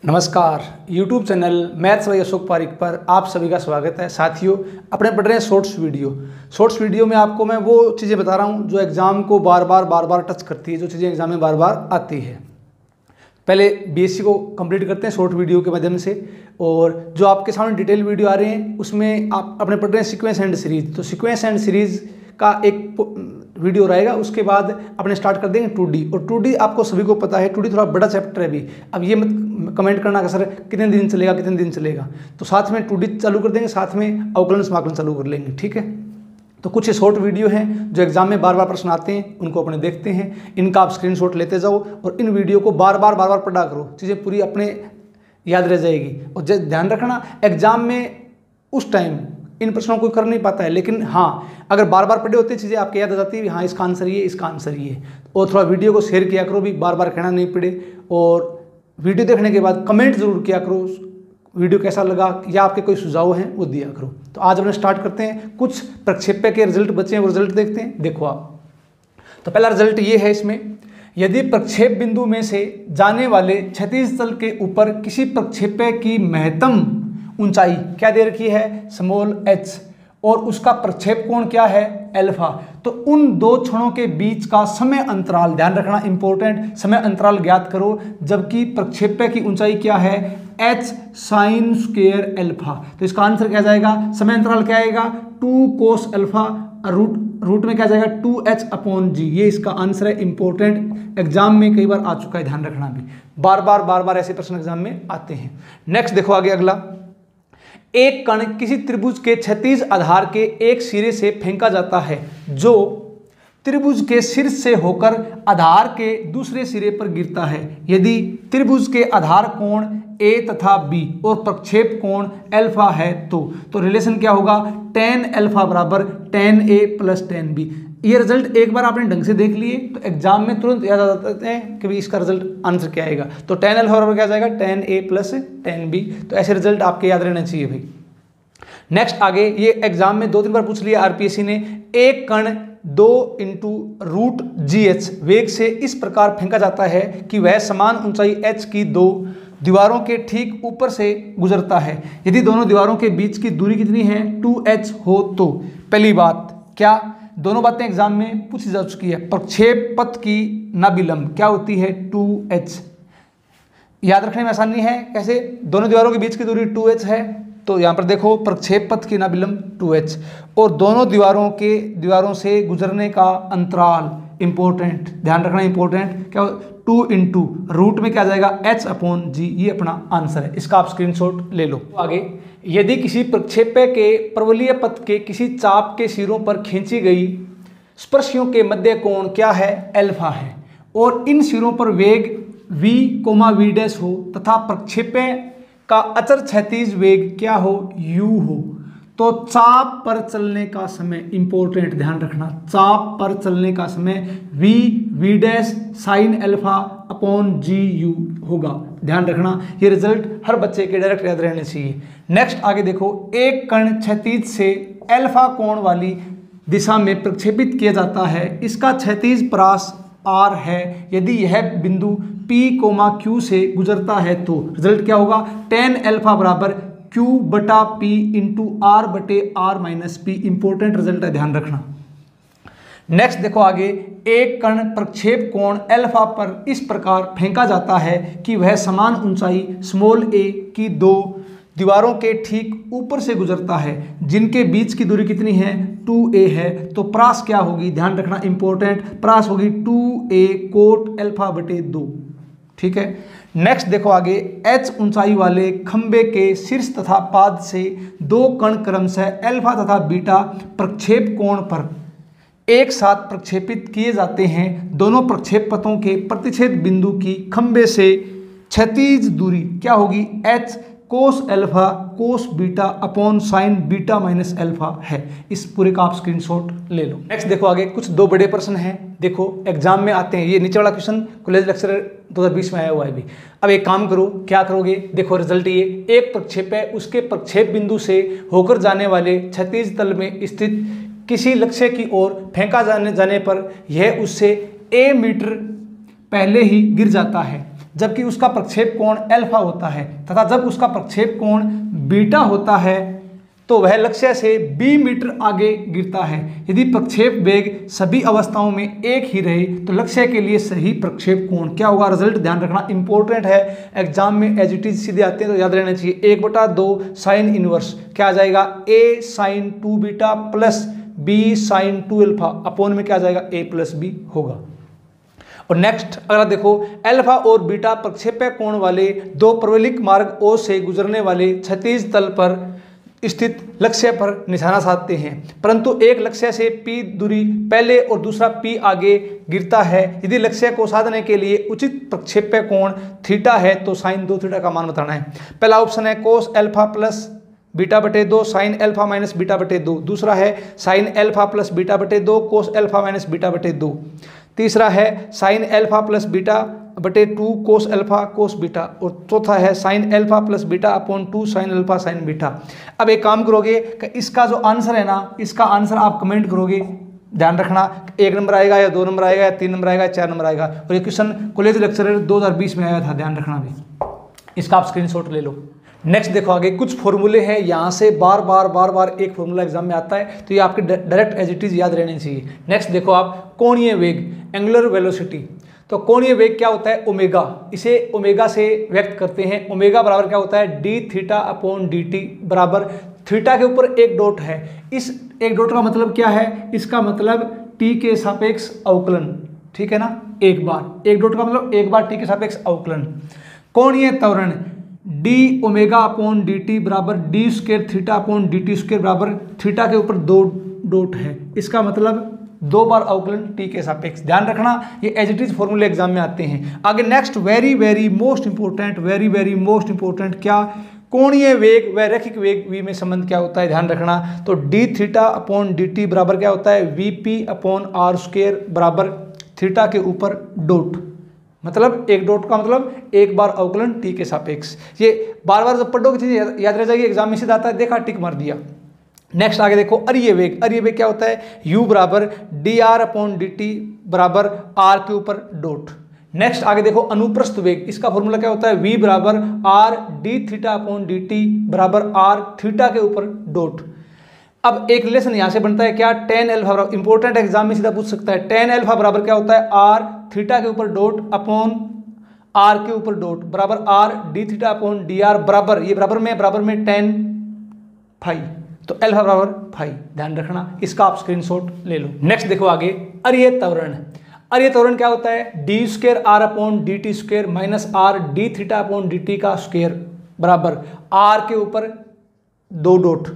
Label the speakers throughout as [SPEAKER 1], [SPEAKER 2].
[SPEAKER 1] नमस्कार, YouTube channel maths by Ashok Pareek पर आप सभी का स्वागत है। साथियों, अपने पढ़ रहे हैं शॉर्ट्स वीडियो में आपको मैं वो चीज़ें बता रहा हूँ जो एग्ज़ाम को बार बार टच करती है, जो चीज़ें एग्ज़ाम में बार बार आती है। पहले BSc को कंप्लीट करते हैं शॉर्ट वीडियो के माध्यम से, और जो आपके सामने डिटेल वीडियो आ रहे हैं उसमें आप अपने पढ़ रहे हैं सीक्वेंस एंड सीरीज। तो सीक्वेंस एंड सीरीज का एक वीडियो रहेगा, उसके बाद अपने स्टार्ट कर देंगे 2D। और 2D आपको सभी को पता है, 2D थोड़ा बड़ा चैप्टर है। अभी अब ये मत कमेंट करना कि सर कितने दिन चलेगा, तो साथ में 2D चालू कर देंगे, साथ में अवकलन समाकलन चालू कर लेंगे, ठीक है। तो कुछ शॉर्ट वीडियो हैं जो एग्जाम में बार बार प्रश्न आते हैं, उनको अपने देखते हैं, इनका आप स्क्रीनशॉट लेते जाओ और इन वीडियो को बार बार पढ़ा करो, चीज़ें पूरी अपने याद रह जाएगी। और ध्यान रखना, एग्जाम में उस टाइम इन प्रश्नों को कर नहीं पाता है, लेकिन हाँ अगर बार बार पढ़े होते हैं चीज़ें आपके याद आ जाती है, हाँ इसका आंसर ये, इसका आंसर ये। और थोड़ा वीडियो को शेयर किया करो भी, बार बार कहना नहीं पड़े। और वीडियो देखने के बाद कमेंट जरूर किया करो, वीडियो कैसा लगा या आपके कोई सुझाव हैं वो दिया करो। तो आज अपने स्टार्ट करते हैं, कुछ प्रक्षेप्य के रिजल्ट बचे हैं वो रिजल्ट देखते हैं। देखो आप, तो पहला रिजल्ट ये है इसमें, यदि प्रक्षेप बिंदु में से जाने वाले क्षैतिज तल के ऊपर किसी प्रक्षेप्य की महत्तम ऊंचाई क्या दे रखी है, स्मॉल h, और उसका प्रक्षेप कोण क्या है, अल्फा, तो उन दो क्षणों के बीच का समय अंतराल, ध्यान रखना इंपॉर्टेंट, समय अंतराल ज्ञात करो, जबकि प्रक्षेप्य की ऊंचाई क्या है, h साइन स्क्वायर अल्फा। तो इसका आंसर क्या जाएगा, समय अंतराल क्या आएगा, 2 cos अल्फा, रूट में क्या जाएगा 2h/g। ये इसका आंसर है, इंपॉर्टेंट, एग्जाम में कई बार आ चुका है, ध्यान रखना भी, बार बार ऐसे प्रश्न एग्जाम में आते हैं। नेक्स्ट देखो आगे अगला, एक कण किसी त्रिभुज के क्षैतिज आधार के एक सिरे से फेंका जाता है जो त्रिभुज के शीर्ष से होकर आधार के दूसरे सिरे पर गिरता है। यदि त्रिभुज के आधार कोण A तथा B और प्रक्षेप कोण अल्फा है तो रिलेशन क्या होगा, tan अल्फा बराबर tan A plus tan B। ये रिजल्ट एक बार आपने ढंग से देख लिए तो एग्जाम में तुरंत याद आ जाते हैं कि भाई इसका रिजल्ट आंसर क्या आएगा। तो tan अल्फा बराबर क्या जाएगा, tan A plus tan B। तो ऐसे रिजल्ट आपके याद रहना चाहिए भाई। नेक्स्ट आगे, ये एग्जाम में 2-3 बार पूछ लिया आरपीएससी ने, एक कण 2 × √gh वेग से इस प्रकार फेंका जाता है कि वह समान ऊंचाई h की दो दीवारों के ठीक ऊपर से गुजरता है। यदि दोनों दीवारों के बीच की दूरी कितनी है, 2h हो तो। पहली बात, क्या दोनों बातें एग्जाम में पूछी जा चुकी है। प्रक्षेप पथ की नाभिलंब क्या होती है, 2h। याद रखने में आसानी है, कैसे, दोनों दीवारों के बीच की दूरी 2h है, तो यहाँ पर देखो प्रक्षेप पथ की नाभिलंब 2h, और दोनों दीवारों से गुजरने का अंतराल, इंपॉर्टेंट, ध्यान रखना इंपॉर्टेंट, क्या 2 × रूट में क्या जाएगा h/g। ये अपना आंसर है, इसका आप स्क्रीनशॉट ले लो। आगे, यदि किसी प्रक्षेप्य के परवलयीय पथ के किसी चाप के सिरों पर खींची गई स्पर्शियों के मध्य कोण क्या है, अल्फा है, और इन सिरों पर वेग v, v' हो तथा प्रक्षेप्य का अचर क्षैतिज वेग क्या हो, u हो, तो चाप पर चलने का समय, इंपॉर्टेंट, ध्यान रखना, चाप पर चलने का समय v साइन अल्फा/g u होगा, ध्यान रखना। ये रिजल्ट हर बच्चे के डायरेक्ट याद रहने चाहिए। नेक्स्ट आगे देखो, एक कण क्षैतिज से अल्फा कोण वाली दिशा में प्रक्षेपित किया जाता है, इसका क्षैतिज परास r है। यदि यह बिंदु P, Q से गुजरता है तो रिजल्ट क्या होगा, tan अल्फा बराबर Q/P × R/R-P। इंपॉर्टेंट रिजल्ट है, ध्यान रखना। नेक्स्ट देखो आगे, एक कण प्रक्षेप कोण अल्फा पर इस प्रकार फेंका जाता है कि वह समान ऊंचाई स्मॉल a की दो दीवारों के ठीक ऊपर से गुजरता है, जिनके बीच की दूरी कितनी है, 2a है, तो प्रास क्या होगी, ध्यान रखना इंपॉर्टेंट, प्रास होगी 2a कोट अल्फा/2, ठीक है। नेक्स्ट देखो आगे, h ऊंचाई वाले खंबे के शीर्ष तथा पाद से दो कण क्रमशः अल्फा तथा बीटा प्रक्षेप कोण पर एक साथ प्रक्षेपित किए जाते हैं। दोनों प्रक्षेप पथों के प्रतिच्छेद बिंदु की खंबे से क्षैतिज दूरी क्या होगी, h cos अल्फा cos बीटा/sin बीटा - अल्फा है। इस पूरे का आप स्क्रीनशॉट ले लो। नेक्स्ट देखो आगे, कुछ 2 बड़े प्रश्न हैं, देखो एग्जाम में आते हैं। ये नीचे वाला क्वेश्चन कॉलेज लेक्चरर 2020 में आया हुआ है भी। अब एक काम करो, क्या करोगे, देखो रिजल्ट ये, एक प्रक्षेप है, उसके प्रक्षेप बिंदु से होकर जाने वाले क्षैतिज तल में स्थित किसी लक्ष्य की ओर फेंका जाने पर यह उससे a मीटर पहले ही गिर जाता है। जबकि उसका प्रक्षेप कोण अल्फा होता है तथा जब उसका प्रक्षेप कोण बीटा होता है तो वह लक्ष्य से b मीटर आगे गिरता है। यदि प्रक्षेप वेग सभी अवस्थाओं में एक ही रहे तो लक्ष्य के लिए सही प्रक्षेप कोण क्या होगा। रिजल्ट ध्यान रखना इंपॉर्टेंट है, एग्जाम में एज इट इज सीधे आते हैं तो याद रहना चाहिए। 1/2 साइन इनवर्स क्या आ जाएगा, a sine 2 beta plus b sine 2 alpha upon में क्या आ जाएगा, a प्लस b होगा। और नेक्स्ट अगर देखो, अल्फा और बीटा प्रक्षेप्य कोण वाले दो परवलयिक मार्ग O से गुजरने वाले क्षैतिज तल पर स्थित लक्ष्य पर निशाना साधते हैं, परंतु एक लक्ष्य से P दूरी पहले और दूसरा P आगे गिरता है। यदि लक्ष्य को साधने के लिए उचित प्रक्षेप्य कोण थीटा है तो साइन 2 थीटा का मान बताना है। पहला ऑप्शन है कोस अल्फा प्लस बीटा बटे 2 साइन अल्फा माइनस बीटा बटे 2। दूसरा है साइन अल्फा प्लस बीटा बटे 2 कोस अल्फा माइनस बीटा बटे 2। तीसरा है साइन अल्फा प्लस बीटा बटे 2 कोस अल्फा कोस बीटा। और चौथा है sine alpha plus beta upon 2 sine alpha sign beta. अब एक काम करोगे कि इसका जो आंसर है ना, इसका आंसर आप कमेंट करोगे। ध्यान रखना 1 नंबर आएगा या 2 नंबर आएगा या 3 नंबर आएगा या 4 नंबर आएगा। और ये क्वेश्चन कॉलेज लेक्चरर 2020 में आया था, ध्यान रखना भी। इसका आप स्क्रीनशॉट ले लो। नेक्स्ट देखो आगे कुछ फॉर्मूले हैं, यहाँ से बार बार एक फॉर्मूला एग्जाम में आता है तो ये आपके डायरेक्ट एज इट इज याद रहने चाहिए। नेक्स्ट देखो आप कोणीय वेग एंगुलर वेलोसिटी। तो कोणीय वेग क्या होता है, ओमेगा। इसे ओमेगा से व्यक्त करते हैं। ओमेगा बराबर क्या होता है, D theta upon D T बराबर थीटा के ऊपर एक डॉट है। इस एक डॉट का मतलब क्या है, इसका मतलब टी के सापेक्ष अवकलन, ठीक है ना। एक बार एक डॉट का मतलब एक बार टी के सापेक्ष अवकलन। कोणीय त्वरण D omega upon D T बराबर D square theta upon D T square बराबर थीटा के ऊपर 2 डॉट है। इसका मतलब 2 बार अवकलन टी के सापेक्ष। ध्यान रखना ये एज इट इज फॉर्मूले एग्जाम में आते हैं। आगे नेक्स्ट वेरी मोस्ट इंपोर्टेंट क्या, कोणीय वेग व रैखिक वेग v में संबंध क्या होता है। ध्यान रखना तो d theta upon D T बराबर क्या होता है, v p upon r square बराबर थीटा के ऊपर डॉट। मतलब एक डॉट का मतलब एक बार अवकलन टी के सापेक्ष। ये बार जब पढ़ोगे चीजें याद रह जाएगी, एग्जाम में सीधा आता है, देखा टिक मार दिया। नेक्स्ट आगे देखो अरिय वेग क्या होता है, u बराबर D R upon D T बराबर आर के ऊपर डॉट। नेक्स्ट आगे देखो अनुप्रस्थ वेग, इसका फॉर्मूला क्या होता है, v बराबर are d theta upon D T बराबर आर थीटा के ऊपर डॉट। अब एक रिलेशन यहां से बनता है क्या, टेन एल्फा बराबर, इंपॉर्टेंट एग्जाम में सीधा पूछ सकता है, टेन एल्फा बराबर क्या होता है, आर थीटा के ऊपर डॉट अपॉन आर के ऊपर डॉट बराबर are d theta upon D R बराबर, ये बराबर में टेन फाई, तो एल्फा बराबर फाई। ध्यान रखना, इसका आप स्क्रीनशॉट ले लो। नेक्स्ट देखो आगे अरिय त्वरण क्या होता है, D square r upon D T square minus r d theta upon D t का स्क्वायर बराबर आर के ऊपर 2 डॉट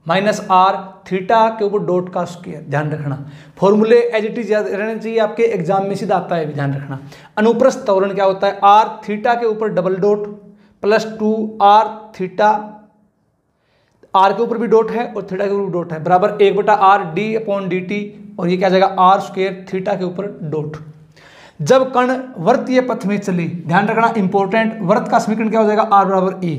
[SPEAKER 1] माइनस आर थीटा के ऊपर डॉट का स्क्वायर। ध्यान रखना फॉर्मूले एज इट इज याद रहने चाहिए, आपके एग्जाम में सीधा आता है। ध्यान रखना अनुप्रस्थ त्वरण क्या होता है, आर थीटा के ऊपर double dot plus 2 r theta, r के ऊपर भी डॉट है और थीटा के ऊपर भी डॉट है बराबर 1/r D upon D T, और ये क्या जाएगा आर स्क्वायर थीटा के ऊपर डॉट। जब कण वृत्तीय पथ में चले, ध्यान रखना इंपॉर्टेंट, वृत्त का समीकरण क्या हो जाएगा, r बराबर a।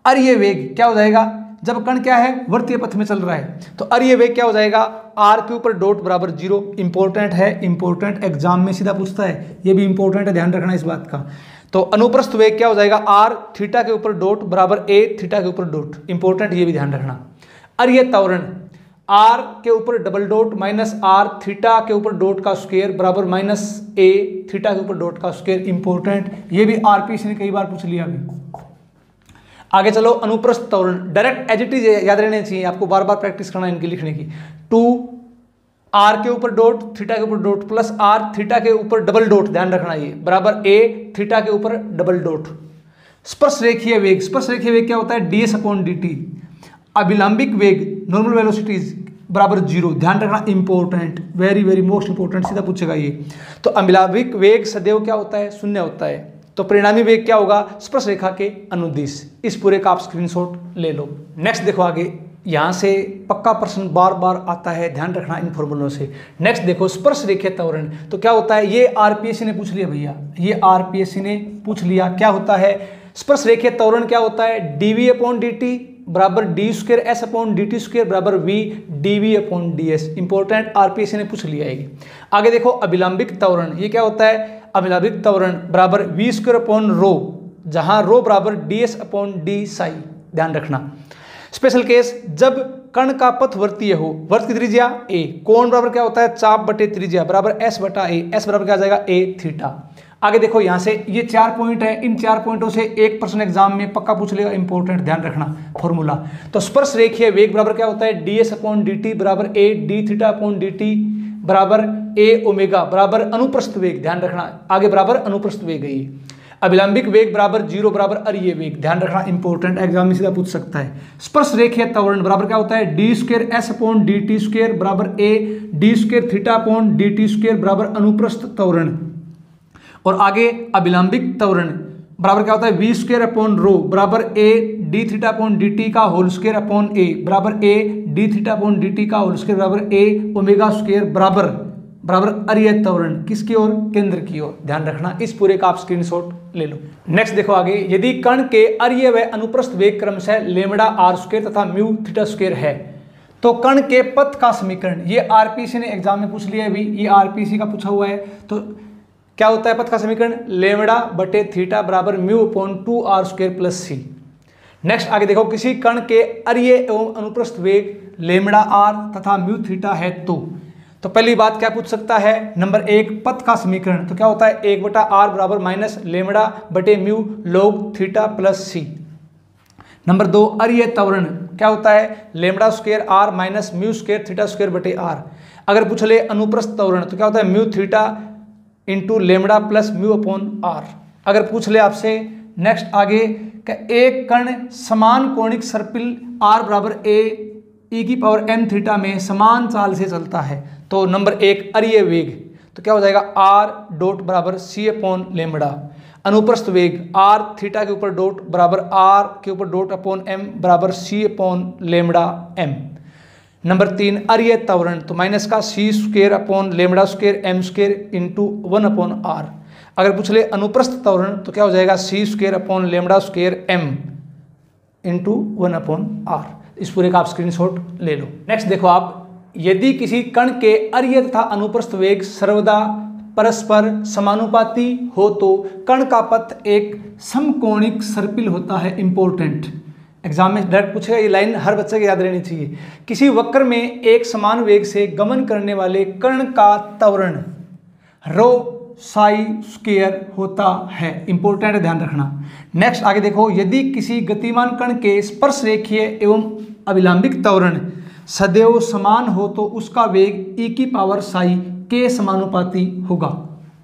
[SPEAKER 1] अरिय वेग क्या हो जाएगा, जब कण क्या है वृत्तीय पथ में चल रहा है तो अरिय वेग क्या हो जाएगा, r के ऊपर डॉट बराबर 0। इंपॉर्टेंट है, इंपॉर्टेंट एग्जाम में सीधा पूछता है, ये भी इंपॉर्टेंट है, ध्यान रखना इस बात का। तो अनुप्रस्थ वेग क्या हो जाएगा, r थीटा के ऊपर डॉट बराबर a थीटा के ऊपर डॉट। इंपॉर्टेंट, ये भी ध्यान रखना। अरिय त्वरण r के ऊपर double dot minus r theta के ऊपर डॉट का स्क्वायर बराबर माइनस a थीटा के ऊपर डॉट का स्क्वायर। इंपॉर्टेंट, ये भी आरपीएससी ने कई बार पूछ लिया अभी। आगे चलो अनुप्रस्थ त्वरण, डायरेक्ट एज इट इज याद रहने चाहिए, आपको बार बार प्रैक्टिस करना है इनकी लिखने की। 2 आर के ऊपर डॉट थीटा के ऊपर डॉट प्लस आर थीटा के ऊपर डबल डॉट, ध्यान रखना ये बराबर a थीटा के ऊपर डबल डॉट। स्पर्श रेखीय वेग क्या होता है, ds अपॉन dt। अभिलंबिक वेग नॉर्मल वेलोसिटीज बराबर 0। ध्यान रखना इंपॉर्टेंट, वेरी मोस्ट इंपॉर्टेंट, सीधा पूछेगा ये। तो अभिलंबिक वेग सदैव क्या होता है, 0 होता है। तो परिणामी वेग क्या होगा, स्पर्श रेखा के अनुदिश। इस पूरे का आप स्क्रीनशॉट ले लो। नेक्स्ट देखो आगे, यहाँ से पक्का प्रश्न बार आता है, ध्यान रखना इन फॉर्मूलों से। नेक्स्ट देखो स्पर्श रेखीय त्वरण, तो क्या होता है, ये आरपीएससी ने पूछ लिया भैया, ये आरपीएससी ने पूछ लिया। क्या होता है स्पर्श रेखीय त्वरण, क्या होता है, dv अपॉन dt बराबर D square S upon D T square बराबर V D V upon D S. Important RPSC ने पूछ लिया है। आगे देखो अभिलंबिक त्वरण, ये क्या होता है? अभिलंबिक त्वरण बराबर वी स्क्वायर अपॉन रो, जहां रो बराबर D S upon D Sai. ध्यान रखना। स्पेशल केस, जब कण का पथ वर्तीय हो, वर्त की त्रिज्या ए, कोण बराबर क्या होता है? चाप बटे त्रिज्या बराबर एस बटा ए, एस बराबर क्या आ जाएगा? ए थीटा। आगे देखो यहां से ये 4 पॉइंट है, इन 4 पॉइंटों से एक प्रश्न एग्जाम में पक्का पूछ लेगा। इंपॉर्टेंट, ध्यान रखना फॉर्मूला। तो स्पर्श रेखीय वेग बराबर क्या होता है? D S upon D T बराबर A D theta upon D T बराबर ए ओमेगा बराबर अनुप्रस्थ वेग। ध्यान रखना, आगे बराबर अनुप्रस्थ वेग है ये। अभिलंबिक वेग बराबर 0 बराबर अरीय वेग। ध्यान रखना, इंपॉर्टेंट, एग्जाम में सीधा पूछ सकता है। स्पर्श रेखीय त्वरण बराबर क्या होता है? D square S upon D T square बराबर A D square theta upon D T square बराबर अनुप्रस्थ त्वरण। और आगे अभिलंबिक त्वरण बराबर क्या होता है? वी स्क्वायर अपॉन रो बराबर A D theta upon D t का होल स्क्वायर अपॉन ए बराबर A D theta upon D t का होल स्क्वायर बराबर ए ओमेगा स्क्वायर बराबर अरीय त्वरण किसकी ओर? केंद्र की ओर। ध्यान रखना, इस पूरे का आप स्क्रीनशॉट ले लो। नेक्स्ट देखो आगे, यदि कण के अरीय व अनुप्रस्थ वेग क्रमशः लेमड़ा आर स्क्वायर तथा म्यू थीटा स्क्वायर है, तो कण के पथ का समीकरण, ये आरपीसी ने एग्जाम में पूछ लिया है अभी, ये आरपीसी का पूछा हुआ है। तो क्या होता है पथ का समीकरण? लेमड़ा बटे थीटा बराबर mu upon 2 r square plus c. Next आगे देखो, किसी कण के अरीय एवं अनुप्रस्थ वेग लेमड़ा आर तथा म्यू थीटा है तो पहली बात क्या पूछ सकता है? नंबर 1 पथ का समीकरण, तो क्या होता है? 1 बटा आर बराबर माइनस लेमड़ा बटे mu log theta plus c. Number 2 अरीय त्वरण क्या होता है? Lambda square r minus mu square theta square बटे आर। अगर पूछ ले अनुप्रस्थ त्वरण तो क्या होता है? Mu theta into lambda plus mu upon are. अगर पूछ ले आपसे नेक्स्ट आगे, एक कण समान कोणिक सर्पिल आर बराबर ए ई की पावर एम थीटा में समान चाल से चलता है, तो नंबर 1 अरीय वेग, तो क्या हो जाएगा? आर डॉट बराबर सी अपॉन लेमड़ा। अनुप्रस्थ वेग आर थीटा के ऊपर डॉट बराबर आर के ऊपर डॉट अपॉन एम बराबर C upon lambda M. Number 3 अरीय त्वरण, तो माइनस का C square upon lambda square M square into 1 upon are. अगर पूछ ले अनुप्रस्थ त्वरण तो क्या हो जाएगा? C square upon lambda square M into 1 upon R. इस पूरे का आप स्क्रीनशॉट ले लो। नेक्स्ट देखो आप, यदि किसी कण के अरीय तथा अनुप्रस्थ वेग सर्वदा परस्पर समानुपाती हो तो कण का पथ एक समकोणिक सर्पिल होता है। इंपॉर्टेंट, एग्जाम में डायरेक्ट पूछेगा, ये लाइन हर बच्चे को याद रहनी चाहिए। किसी वक्र में एक समान वेग से गमन करने वाले कण का त्वरण रो साई स्क्वायर होता है। इंपॉर्टेंट है, ध्यान रखना। नेक्स्ट आगे देखो, यदि किसी गतिमान कण के स्पर्श रेखीय एवं अभिलंबिक त्वरण सदैव समान हो तो उसका वेग ई की पावर साई के समानुपाती होगा।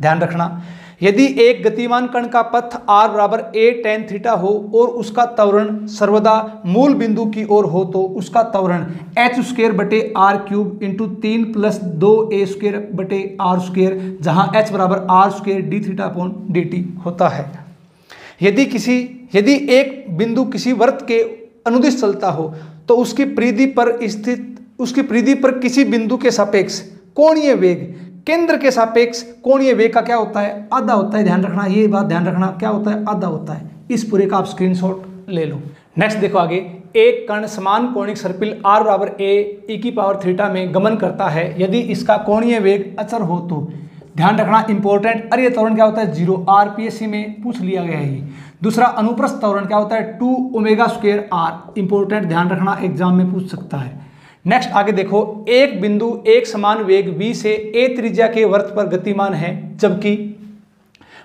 [SPEAKER 1] ध्यान रखना, यदि एक गतिमान कण का पथ r बराबर a tan थीटा हो और उसका त्वरण सर्वदा मूल बिंदु की ओर हो तो उसका त्वरण h स्क्वायर बटे r cube into 3 plus 2a square बटे आर स्क्वायर, जहाँ h बराबर r square d theta upon D t होता है। यदि एक बिंदु किसी वृत्त के अनुदिश चलता हो तो उसकी परिधि पर किसी बिंदु के सापेक्ष कोणीय वेग केंद्र के सापेक्ष कोणीय वेग का क्या होता है? आधा होता है। ध्यान रखना, ये बात ध्यान रखना, क्या होता है? आधा होता है। इस पूरे का आप स्क्रीनशॉट ले लो। नेक्स्ट देखो आगे, एक कण समान कोणिक सर्पिल r बराबर a e की पावर थीटा में गमन करता है यदि इसका कोणीय वेग अचर हो तो। ध्यान रखना, इंपॉर्टेंट, अरीय त्वरण क्या होता है? 0। आरपीएससी में पूछ लिया गया है। दूसरा अनुप्रस्थ त्वरण क्या होता है? 2 ओमेगा स्क्वायर r। इंपॉर्टेंट, ध्यान रखना, एग्जाम में पूछ सकता है। नेक्स्ट आगे देखो, एक बिंदु एक समान वेग v से a त्रिज्या के वृत्त पर गतिमान है जबकि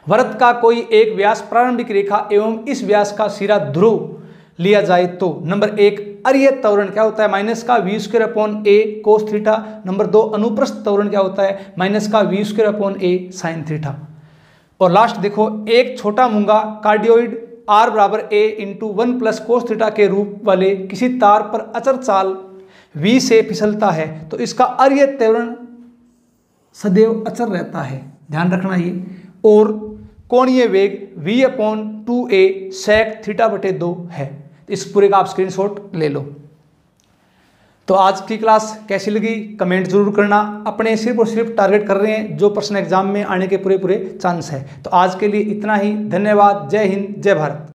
[SPEAKER 1] वृत्त का कोई एक व्यास प्रारंभिक रेखा एवं इस व्यास का सिरा ध्रुव लिया जाए तो नंबर 1 अरीय त्वरण क्या होता है? माइनस का v square upon a cos theta. Number 2 अनुप्रस्थ त्वरण क्या होता है? माइनस का v square upon a sine theta. और लास्ट देखो, एक छोटा मूंगा कार्डियोइड r बराबर a इंटू 1 प्लस कोस थीटा के रूप वाले किसी तार पर अचर चाल v से फिसलता है तो इसका अरीय त्वरण सदैव अचर रहता है। ध्यान रखना ये। और कोणीय वेग v upon 2a sec theta बटे 2 है। इस पूरे का आप स्क्रीनशॉट ले लो। तो आज की क्लास कैसी लगी कमेंट जरूर करना। अपने सिर्फ और सिर्फ टारगेट कर रहे हैं जो प्रश्न एग्जाम में आने के पूरे चांस है। तो आज के लिए इतना ही। धन्यवाद। जय हिंद, जय भारत।